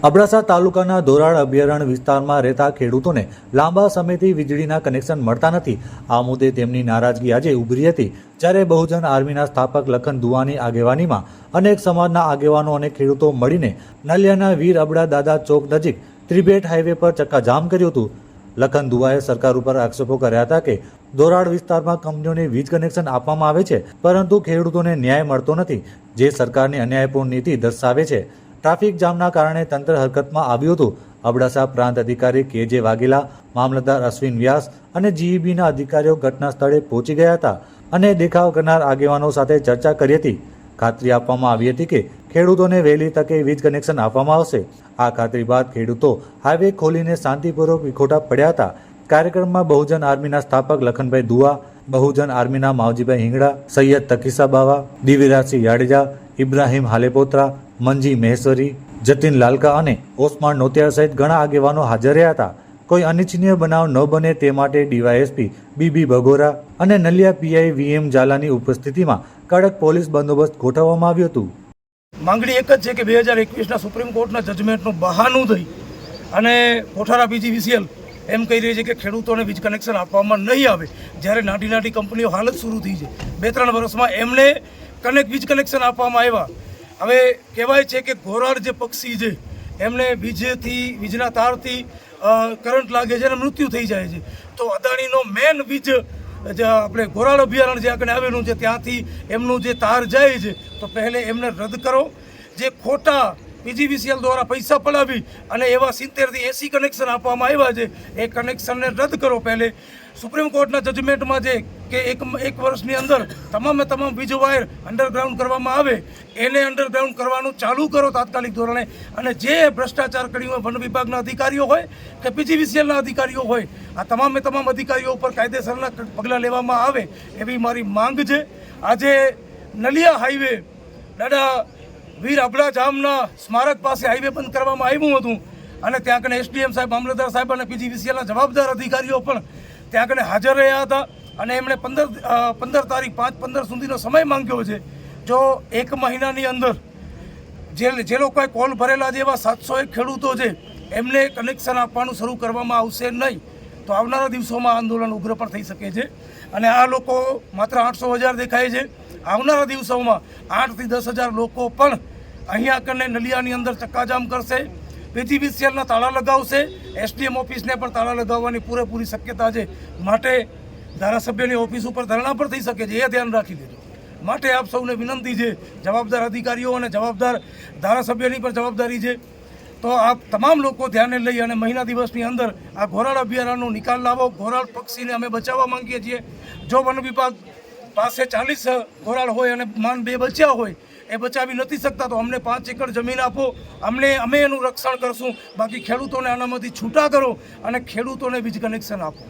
અબડાસા તાલુકાના ધોરાડ અભયારણ્ય વિસ્તારમાં રહેતા ખેડૂતોને લાંબા સમયથી વીજળીના કનેક્શન મળતા નથી। આ મુદ્દે તેમની નારાજગી આજે ઉભરી હતી, જ્યારે બહુજન આર્મીના સ્થાપક લખન દુવાની આગેવાનીમાં અનેક સમાજના આગેવાનો અને ખેડૂતો મળીને નલિયાના વીર અબડા દાદા ચોક નજીક ત્રિભેટ હાઈવે પર ચક્કાજામ કર્યું હતું। લખન દુવાએ સરકાર ઉપર આક્ષેપો કર્યા હતા કે ધોરાડ વિસ્તારમાં કંપનીઓને વીજ કનેક્શન આપવામાં આવે છે, પરંતુ ખેડૂતોને ન્યાય મળતો નથી, જે સરકારની અન્યાયપૂર્ણ નીતિ દર્શાવે છે। ટ્રાફિક જામના કારણે તંત્ર હરકતમાં આવ્યું હતું। અબડાસા પ્રાંત અધિકારી કે.જે. વાઘેલા, મામલતદાર અશ્વિન વ્યાસ અને જીઈબીના અધિકારીઓ ઘટના સ્થળે પહોંચી ગયા હતા અને દેખાવ કરનાર આગેવાનો સાથે ચર્ચા કરી હતી। ખાતરી આપવામાં આવી હતી કે ખેડૂતોને વહેલી તકે વીજ કનેક્શન આપવામાં આવશે। આ ખાતરી બાદ ખેડૂતો હાઈવે ખોલીને શાંતિપૂર્વક વિખોટા પડ્યા હતા। કાર્યક્રમમાં બહુજન આર્મીના સ્થાપક લખનભાઈ દુવા, બહુજન આર્મીના માવજીભાઈ હિંગડા, સૈયદ તકીસા બાવા, દિવ્યરાજસિંહ જાડેજા, ઇબ્રાહીમ હાલેપોત્રા, મંજી મહેશ્વરી, જતીન લાલકા અને ઓસમાન નોતિયાર સહિત ઘણા આગેવાનો હાજર રહ્યા હતા। કોઈ અનિચ્છનીય બનાવ ન બને તે માટે ડીવાયએસપી બી.બી. બગોરા અને નલિયા પીઆઈ વી.એમ. ઝાલાની ઉપસ્થિતિમાં કડક પોલીસ બંદોબસ્ત ગોઠવવામાં આવ્યું હતું। માંગણી એક જ છે કે 2021ના સુપ્રીમ કોર્ટના જજમેન્ટનું બહાનું થઈ અને કોઠારા પીજીવીસીએલ એમ કહી રહી છે કે ખેડૂતોને વીજ કનેક્શન આપવામાં નહીં આવે, જ્યારે નાની નાની કંપનીઓ હાલ જ શરૂ થઈ છે। 2-3 વર્ષમાં એમને વીજ કનેક્શન આપવામાં આવ્યા। હવે કહેવાય છે કે ઘોરાડ જે પક્ષી છે એમને વીજના તારથી કરંટ લાગે છે અને મૃત્યુ થઈ જાય છે, તો અદાણીનો મેન વીજ આપણે ઘોરાડ અભયારણ્ય જે આગળ આવેલું છે ત્યાંથી એમનું જે તાર જાય છે, તો પહેલે એમને રદ કરો। જે ખોટા પીજીવીસીએલ દ્વારા પૈસા પડાવી અને એવા 70 થી 80 કનેક્શન આપવામાં આવ્યા છે, એ કનેક્શનને રદ કરો। પહેલે સુપ્રીમ કોર્ટના જજમેન્ટમાં છે કે એક વર્ષની અંદર તમામ વીજ વાયર અંડરગ્રાઉન્ડ કરવામાં આવે, એને અંડરગ્રાઉન્ડ કરવાનું ચાલુ કરો તાત્કાલિક ધોરણે। અને જે ભ્રષ્ટાચાર કર્યું હોય, વન વિભાગના અધિકારીઓ હોય કે પીજીવીસીએલના અધિકારીઓ હોય, આ તમામ અધિકારીઓ ઉપર કાયદેસરના પગલાં લેવામાં આવે એવી મારી માંગ છે। આજે નલિયા હાઈવે દાદા વીર અબડા જામના સ્મારક પાસે હાઈવે બંધ કરવામાં આવ્યું હતું અને ત્યાં કને એસડીએમ સાહેબ, મામલતદાર સાહેબ અને પીજીવીસીએલના જવાબદાર અધિકારીઓ પણ ત્યાં કને હાજર રહ્યા હતા અને એમણે 15 તારીખ 5-15 સુધીનો સમય માંગ્યો છે। જો એક મહિનાની અંદર જે લોકોએ કોલ ભરેલા છે એવા 701 ખેડૂતો છે એમને કનેક્શન આપવાનું શરૂ કરવામાં આવશે નહીં, તો આવનારા દિવસોમાં આંદોલન ઉગ્ર પણ થઈ શકે છે। અને આ લોકો માત્ર 800,000 દેખાય છે, આવનારા દિવસોમાં 8 થી 10,000 લોકો પણ અહીંયા કને નલિયાની અંદર ચક્કાજામ કરશે, પીજીવીસીએલના તાળા લગાવશે, એસડીએમ ઓફિસને પણ તાળા લગાવવાની પૂરેપૂરી શક્યતા છે। માટે ધારાસભ્યની ઓફિસ ઉપર ધરણા પણ થઈ શકે છે, એ ધ્યાન રાખી દેજો। માટે આપ સૌને વિનંતી છે, જવાબદાર અધિકારીઓ અને જવાબદાર ધારાસભ્યની પણ જવાબદારી છે, તો આપ તમામ લોકો ધ્યાને લઈ અને મહિના દિવસની અંદર આ ઘોરાડ અભયારણ્યનો નિકાલ લાવો। ઘોરાડ પક્ષીને અમે બચાવવા માંગીએ છીએ। જો વન વિભાગ પાસે 40 ઘોરાડ હોય અને 2 બચ્યા હોય, એ બચાવી નથી શકતા, તો અમને 5 એકર જમીન આપો, અમે એનું રક્ષણ કરશું। બાકી ખેડૂતોને આનામાંથી છૂટા કરો અને ખેડૂતોને વીજ કનેક્શન આપો।